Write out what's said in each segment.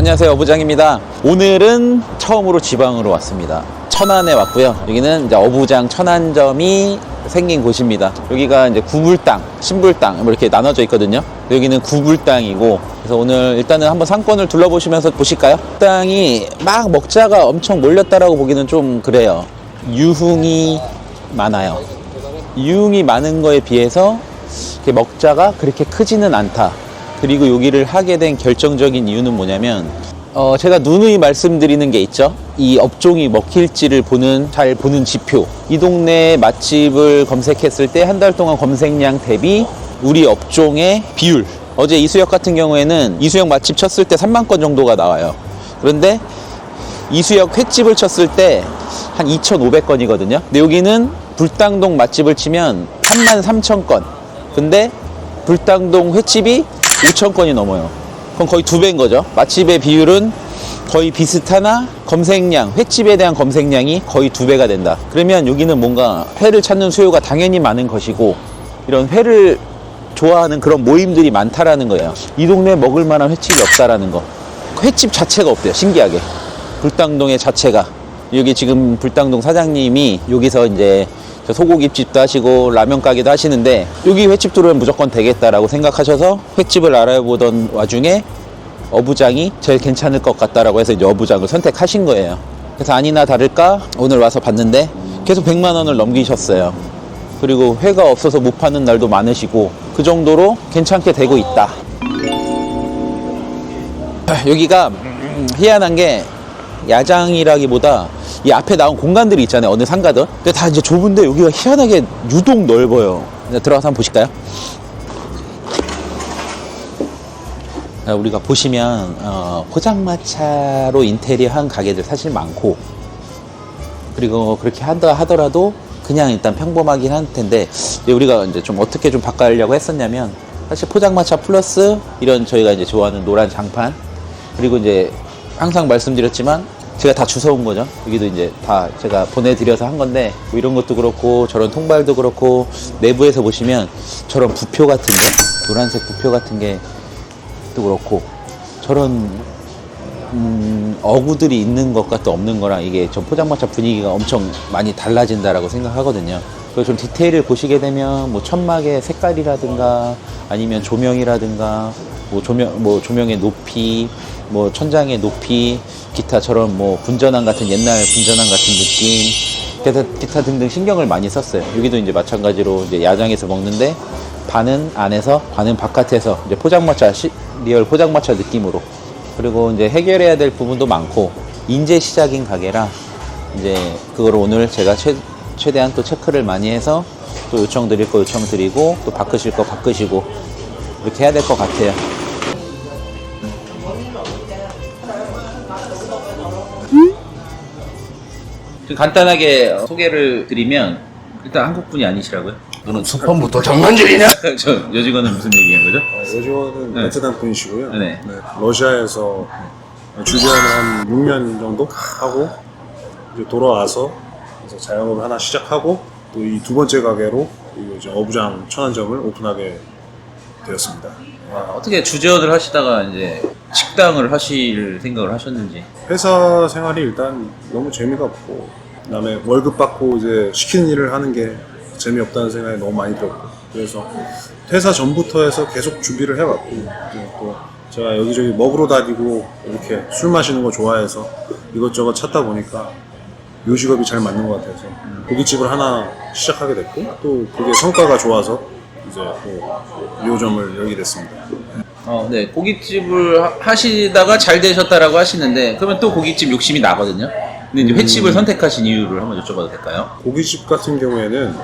안녕하세요, 어부장입니다. 오늘은 처음으로 지방으로 왔습니다. 천안에 왔고요. 여기는 이제 어부장 천안점이 생긴 곳입니다. 여기가 이제 구불당, 신불당 뭐 이렇게 나눠져 있거든요. 여기는 구불당이고, 그래서 오늘 일단은 한번 상권을 둘러보시면서 보실까요? 땅이 막 먹자가 엄청 몰렸다라고 보기는 좀 그래요. 유흥이 많아요. 유흥이 많은 거에 비해서 먹자가 그렇게 크지는 않다. 그리고 여기를 하게 된 결정적인 이유는 뭐냐면 제가 누누이 말씀드리는 게 있죠. 이 업종이 먹힐지를 잘 보는 지표. 이 동네 맛집을 검색했을 때 한 달 동안 검색량 대비 우리 업종의 비율. 어제 이수역 같은 경우에는 이수역 맛집 쳤을 때 3만 건 정도가 나와요. 그런데 이수역 횟집을 쳤을 때 한 2,500건이거든요. 근데 여기는 불당동 맛집을 치면 33,000건. 근데 불당동 횟집이 5,000건이 넘어요. 그럼 거의 2배인 거죠. 맛집의 비율은 거의 비슷하나 검색량, 횟집에 대한 검색량이 거의 2배가 된다. 그러면 여기는 뭔가 회를 찾는 수요가 당연히 많은 것이고, 이런 회를 좋아하는 그런 모임들이 많다라는 거예요. 이 동네에 먹을 만한 횟집이 없다라는 거. 횟집 자체가 없대요, 신기하게. 불당동의 자체가. 여기 지금 불당동 사장님이 여기서 이제 소고기집도 하시고 라면 가게도 하시는데, 여기 횟집 들어오면 무조건 되겠다라고 생각하셔서 횟집을 알아보던 와중에 어부장이 제일 괜찮을 것 같다라고 해서 이제 어부장을 선택하신 거예요. 그래서 아니나 다를까 오늘 와서 봤는데 계속 100만 원을 넘기셨어요. 그리고 회가 없어서 못 파는 날도 많으시고, 그 정도로 괜찮게 되고 있다. 여기가 희한한 게 야장이라기보다 이 앞에 나온 공간들이 있잖아요, 어느 상가든. 근데 다 이제 좁은데 여기가 희한하게 유독 넓어요. 들어가서 한번 보실까요? 우리가 보시면 포장마차로 인테리어 한 가게들 사실 많고, 그리고 그렇게 하더라도 그냥 일단 평범하긴 할 텐데, 우리가 이제 좀 어떻게 좀 바꾸려고 했었냐면, 사실 포장마차 플러스 이런 저희가 이제 좋아하는 노란 장판, 그리고 이제 항상 말씀드렸지만 제가 다 주워온 거죠. 여기도 이제 다 제가 보내드려서 한 건데, 뭐 이런 것도 그렇고 저런 통발도 그렇고, 내부에서 보시면 저런 부표 같은 게, 노란색 부표 같은 게 또 그렇고, 저런 어구들이 있는 것과 또 없는 거랑 이게 전 포장마차 분위기가 엄청 많이 달라진다라고 생각하거든요. 그리고 좀 디테일을 보시게 되면 뭐 천막의 색깔이라든가 아니면 조명이라든가 뭐 조명의 높이, 뭐 천장의 높이, 기타 저런 뭐 분전환 같은, 옛날 분전환 같은 느낌, 그래서 기타 등등 신경을 많이 썼어요. 여기도 이제 마찬가지로 이제 야장에서 먹는데 반은 안에서 반은 바깥에서 이제 포장마차 리얼 포장마차 느낌으로. 그리고 이제 해결해야 될 부분도 많고, 인제 시작인 가게라 이제 그걸 오늘 제가 최대한 또 체크를 많이 해서 또 요청 드릴 거 요청 드리고, 또 바꾸실 거 바꾸시고, 이렇게 해야 될 것 같아요. 간단하게 소개를 드리면, 일단 한국분이 아니시라고요? 너는 첫판부터 장난질이냐? 저 여직원은 무슨 얘기한 거죠? 여직원은 네. 베트남 분이시고요. 네. 네. 러시아에서 주재원을 한 6년 정도 하고 이제 돌아와서 그래서 자영업을 하나 시작하고, 또 이 두 번째 가게로 이제 어부장 천안점을 오픈하게 되었습니다. 어떻게 주재원을 하시다가 이제 식당을 하실 생각을 하셨는지? 회사 생활이 일단 너무 재미가 없고, 그다음에 월급 받고 이제 시키는 일을 하는 게 재미없다는 생각이 너무 많이 들었고, 그래서 퇴사 전부터 해서 계속 준비를 해왔고, 또 제가 여기저기 먹으러 다니고 이렇게 술 마시는 거 좋아해서 이것저것 찾다 보니까 요 직업이 잘 맞는 것 같아서 고깃집을 하나 시작하게 됐고, 또 그게 성과가 좋아서 이제 또 2호점을 열게 됐습니다. 네. 고깃집을 하시다가 잘 되셨다라고 하시는데, 그러면 또 고깃집 욕심이 나거든요. 근데 이제 횟집을 선택하신 이유를 한번 여쭤봐도 될까요? 고깃집 같은 경우에는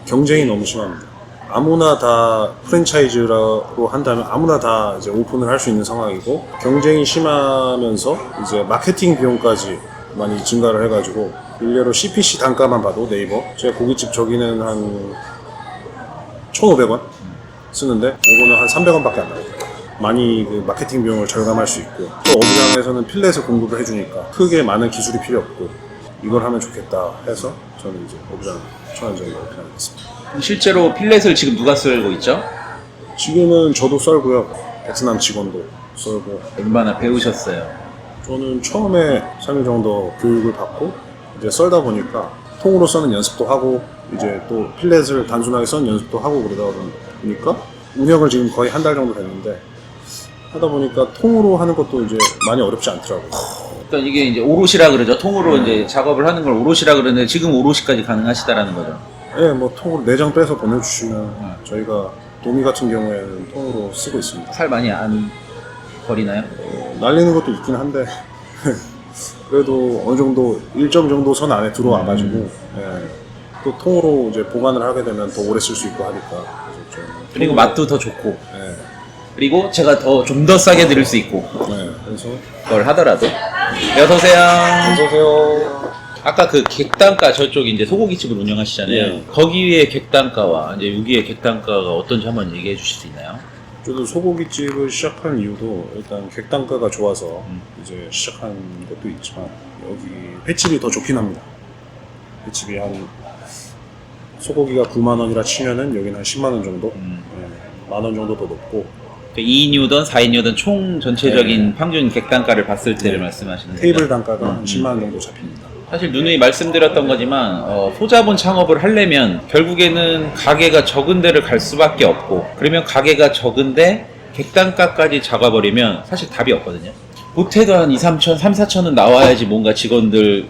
경쟁이 너무 심합니다. 아무나 다 프랜차이즈로 한다면 아무나 다 이제 오픈을 할 수 있는 상황이고, 경쟁이 심하면서 이제 마케팅 비용까지 많이 증가를 해가지고, 일례로 CPC 단가만 봐도 네이버, 제 고깃집 저기는 한 1,500원 쓰는데 요거는 한 300원밖에 안 나와요. 많이 그 마케팅 비용을 절감할 수 있고, 또 어부장에서는 필렛을 공급을 해주니까 크게 많은 기술이 필요 없고, 이걸 하면 좋겠다 해서 저는 이제 어부장 천안점을 오픈하게 됐습니다. 실제로 필렛을 지금 누가 쓰고 있죠? 지금은 저도 썰고요. 베트남 직원도 썰고. 얼마나 배우셨어요? 저는 처음에 3일 정도 교육을 받고 이제 썰다 보니까 통으로 써는 연습도 하고 이제 또 필렛을 단순하게 써는 연습도 하고 그러다 보니까 운영을 지금 거의 한 달 정도 됐는데 하다 보니까 통으로 하는 것도 이제 많이 어렵지 않더라고요. 그러니까 이게 이제 오롯이라 그러죠. 통으로 이제 작업을 하는 걸 오롯이라 그러는데 지금 오롯이까지 가능하시다라는 거죠. 네, 뭐 통으로 내장 빼서 보내주시면 저희가 도미 같은 경우에는 통으로 쓰고 있습니다. 살 많이 안 버리나요? 날리는 것도 있긴 한데 그래도 어느 정도 일정 정도 선 안에 들어와가지고 예, 또 통으로 이제 보관을 하게 되면 더 오래 쓸 수 있고 하니까 그래서 좀 그리고 맛도 더 좋고 예, 그리고 제가 좀 더 싸게 드릴 수 있고 그래서 그걸 하더라도. 네, 어서오세요. 어서오세요. 아까 그 객단가 저쪽 이제 소고기집을 운영하시잖아요. 예. 거기의 객단가와 이제 여기의 객단가가 어떤지 한번 얘기해 주실 수 있나요? 저도 소고기집을 시작한 이유도 일단 객단가가 좋아서 이제 시작한 것도 있지만 여기 횟집이 더 좋긴 합니다. 횟집이 한 소고기가 9만 원이라 치면은 여기는 한 10만 원 정도, 예, 만 원 정도 더 높고 2인유든 4인유든 총 전체적인 평균 객단가를 봤을 때를 말씀하시는 테이블 거죠? 단가가 한 10만 원 정도 잡힙니다. 사실 누누이 말씀드렸던 거지만 소자본 창업을 하려면 결국에는 가게가 적은 데를 갈 수밖에 없고 그러면 가게가 적은데 객단가까지 잡아버리면 사실 답이 없거든요. 못해도 한 2, 3천, 3, 4천은 나와야지 뭔가 직원들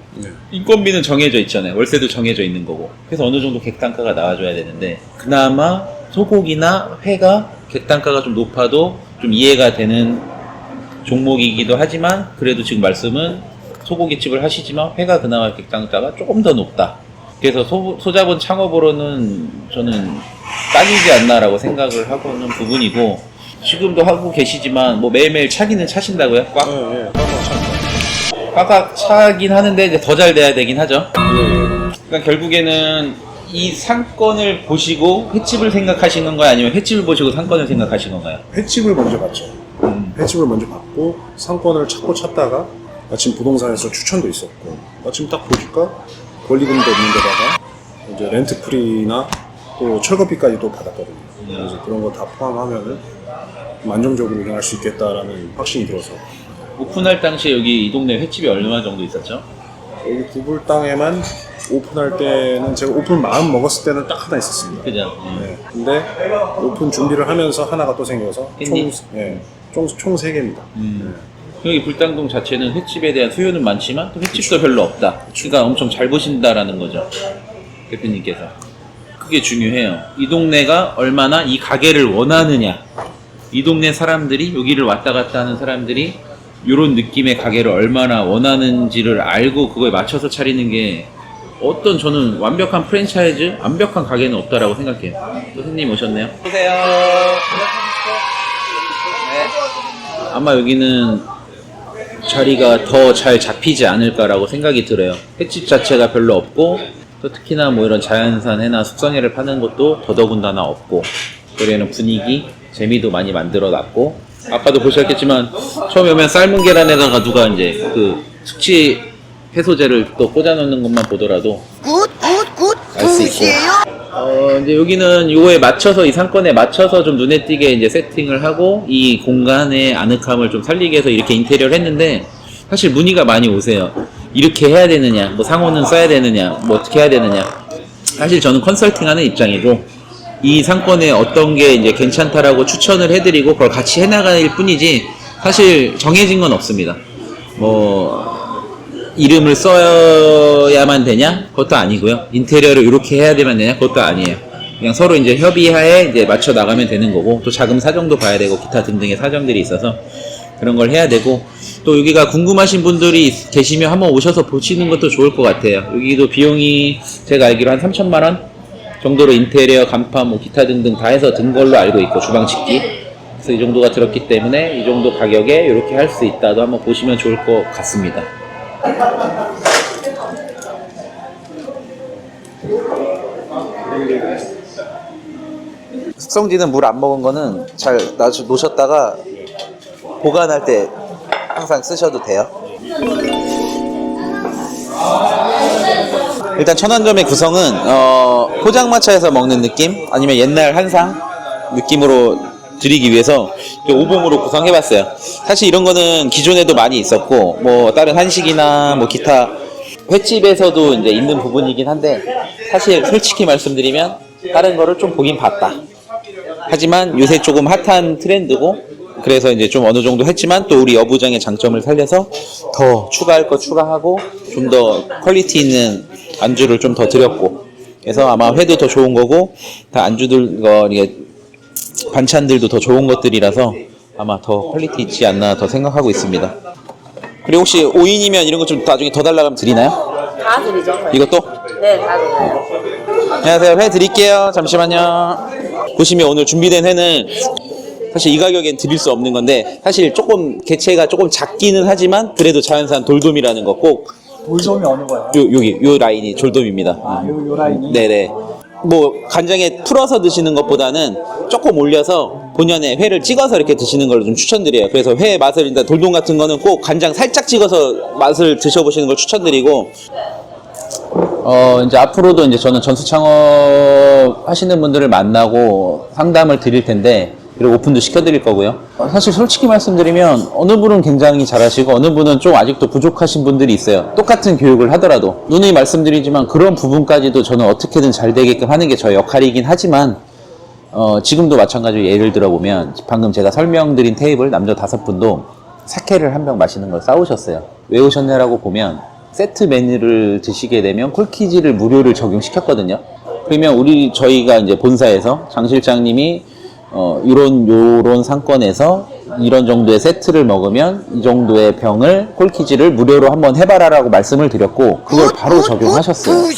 인건비는 정해져 있잖아요. 월세도 정해져 있는 거고 그래서 어느 정도 객단가가 나와줘야 되는데 그나마 소고기나 회가 객단가가 좀 높아도 좀 이해가 되는 종목이기도 하지만 그래도 지금 말씀은 소고기집을 하시지만 회가 그나마 객단가가 조금 더 높다. 그래서 소자본 창업으로는 저는 딱이지 않나라고 생각을 하고 있는 부분이고 지금도 하고 계시지만 뭐 매일매일 차기는 차신다고요? 꽉? 예, 꽉꽉 차긴 하는데 이제 더 잘 돼야 되긴 하죠. 그러니까 결국에는 이 상권을 보시고 횟집을 생각하시는 건가요? 아니면 횟집을 보시고 상권을 생각하시는 건가요? 횟집을 먼저 봤죠. 횟집을 먼저 봤고 상권을 찾다가 마침 부동산에서 추천도 있었고 마침 딱 보니까 권리금도 없는 데다가 이제 렌트프리나 또 철거비까지 또 받았거든요. 그래서 그런 거 다 포함하면은 안정적으로 운영할 수 있겠다라는 확신이 들어서 오픈할 당시에 여기 이 동네 횟집이 얼마 정도 있었죠? 여기 구불 땅에만 오픈할 때는 제가 오픈 마음 먹었을 때는 딱 하나 있었습니다. 그죠? 네. 근데 오픈 준비를 하면서 하나가 또 생겨서 총 3개입니다. 여기 불당동 자체는 횟집에 대한 수요는 많지만 또 횟집도 별로 없다. 그러니까 엄청 잘 보신다라는 거죠. 대표님께서. 그게 중요해요. 이 동네가 얼마나 이 가게를 원하느냐. 이 동네 사람들이 여기를 왔다 갔다 하는 사람들이 이런 느낌의 가게를 얼마나 원하는지를 알고 그거에 맞춰서 차리는 게 어떤 저는 완벽한 프랜차이즈, 완벽한 가게는 없다라고 생각해요. 선생님 오셨네요. 오세요. 네. 아마 여기는 자리가 더 잘 잡히지 않을까라고 생각이 들어요. 횟집 자체가 별로 없고 또 특히나 뭐 이런 자연산해나 숙성회를 파는 것도 더더군다나 없고 그리는 분위기, 재미도 많이 만들어 놨고 아까도 보셨겠지만 처음에 오면 삶은 계란에다가 누가 이제 그 숙취 해소제를 또 꽂아 놓는 것만 보더라도 알 수 있고 이제 여기는 요거에 맞춰서 이 상권에 맞춰서 좀 눈에 띄게 이제 세팅을 하고 이 공간의 아늑함을 좀 살리기 위해서 이렇게 인테리어를 했는데 사실 문의가 많이 오세요. 이렇게 해야 되느냐, 뭐 상호는 써야 되느냐, 뭐 어떻게 해야 되느냐. 사실 저는 컨설팅하는 입장이고 이 상권에 어떤 게 이제 괜찮다라고 추천을 해드리고 그걸 같이 해나갈 뿐이지 사실 정해진 건 없습니다. 뭐 이름을 써야만 되냐? 그것도 아니고요. 인테리어를 이렇게 해야 되면 되냐? 그것도 아니에요. 그냥 서로 이제 협의하에 이제 맞춰 나가면 되는 거고 또 자금 사정도 봐야 되고 기타 등등의 사정들이 있어서 그런 걸 해야 되고 또 여기가 궁금하신 분들이 계시면 한번 오셔서 보시는 것도 좋을 것 같아요. 여기도 비용이 제가 알기로 한 3천만 원 정도로 인테리어, 간판, 뭐 기타 등등 다 해서 든 걸로 알고 있고 주방 짓기 그래서 이 정도가 들었기 때문에 이 정도 가격에 이렇게 할 수 있다도 한번 보시면 좋을 것 같습니다. 숙성지는 물 안 먹은 거는 잘 놓으셨다가 보관할 때 항상 쓰셔도 돼요. 일단 천안점의 구성은 포장마차에서 먹는 느낌 아니면 옛날 한상 느낌으로 드리기 위해서 오봉으로 구성해봤어요. 사실 이런 거는 기존에도 많이 있었고 뭐 다른 한식이나 뭐 기타 횟집에서도 이제 있는 부분이긴 한데 사실 솔직히 말씀드리면 다른 거를 좀 보긴 봤다. 하지만 요새 조금 핫한 트렌드고 그래서 이제 좀 어느 정도 했지만 또 우리 어부장의 장점을 살려서 더 추가할 거 추가하고 좀 더 퀄리티 있는 안주를 좀 더 드렸고 그래서 아마 회도 더 좋은 거고 다 안주들 이게 반찬들도 더 좋은 것들이라서 아마 더 퀄리티 있지 않나 더 생각하고 있습니다. 그리고 혹시 5인이면 이런 거 좀 나중에 더 달라고 하면 드리나요? 다 드리죠. 이것도? 네, 다 드려요. 안녕하세요. 회 드릴게요. 잠시만요. 보시면 오늘 준비된 회는 사실 이 가격엔 드릴 수 없는 건데 사실 조금 개체가 조금 작기는 하지만 그래도 자연산 돌돔이라는 거 꼭 돌돔이 어느 거예요? 여기 요 라인이 돌돔입니다. 요 라인이? 네네. 뭐 간장에 풀어서 드시는 것보다는 조금 올려서 본연의 회를 찍어서 이렇게 드시는 걸 좀 추천드려요. 그래서 회 맛을 일단 돌돔 같은 거는 꼭 간장 살짝 찍어서 맛을 드셔보시는 걸 추천드리고 이제 앞으로도 이제 저는 전수 창업 하시는 분들을 만나고 상담을 드릴 텐데 그리고 오픈도 시켜드릴 거고요. 사실 솔직히 말씀드리면 어느 분은 굉장히 잘하시고 어느 분은 좀 아직도 부족하신 분들이 있어요. 똑같은 교육을 하더라도 누누이 말씀드리지만 그런 부분까지도 저는 어떻게든 잘 되게끔 하는 게 저의 역할이긴 하지만 지금도 마찬가지로 예를 들어보면 방금 제가 설명드린 테이블 남자 5분도 사케를 한 병 마시는 걸 싸우셨어요. 왜 오셨냐라고 보면 세트 메뉴를 드시게 되면 콜키지를 무료를 적용시켰거든요. 그러면 저희가 이제 본사에서 장 실장님이 요런 상권에서 이런 정도의 세트를 먹으면 이 정도의 병을 콜키지를 무료로 한번 해봐라라고 말씀을 드렸고 그걸 바로 적용하셨어요.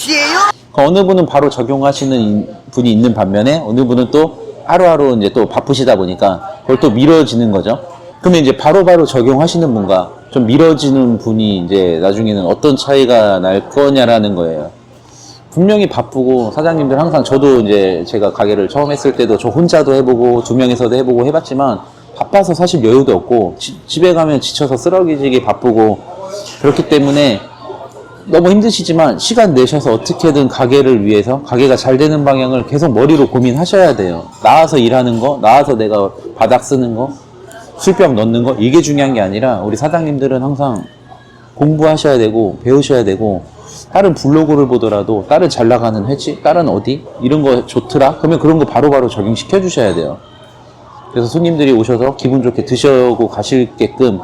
어느 분은 바로 적용하시는 분이 있는 반면에 어느 분은 또 하루하루 이제 또 바쁘시다 보니까 그걸 또 미뤄지는 거죠. 그러면 이제 바로바로 적용하시는 분과 좀 미뤄지는 분이 이제 나중에는 어떤 차이가 날 거냐라는 거예요. 분명히 바쁘고 사장님들 항상 저도 이제 제가 가게를 처음 했을 때도 저 혼자도 해보고 2명이서도 해보고 해봤지만 바빠서 사실 여유도 없고 집에 가면 지쳐서 쓰러기지기 바쁘고 그렇기 때문에 너무 힘드시지만 시간 내셔서 어떻게든 가게를 위해서 가게가 잘 되는 방향을 계속 머리로 고민하셔야 돼요. 나와서 일하는 거, 나와서 내가 바닥 쓰는 거, 술병 넣는 거 이게 중요한 게 아니라 우리 사장님들은 항상 공부하셔야 되고 배우셔야 되고 다른 블로그를 보더라도 다른 잘 나가는 회지, 다른 어디 이런 거 좋더라? 그러면 그런 거 바로바로 적용시켜 주셔야 돼요. 그래서 손님들이 오셔서 기분 좋게 드시고 가실게끔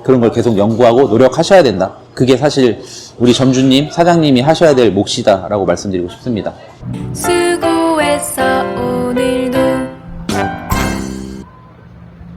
그런 걸 계속 연구하고 노력하셔야 된다. 그게 사실 우리 점주님, 사장님이 하셔야 될 몫이다 라고 말씀드리고 싶습니다. 수고했어 오늘도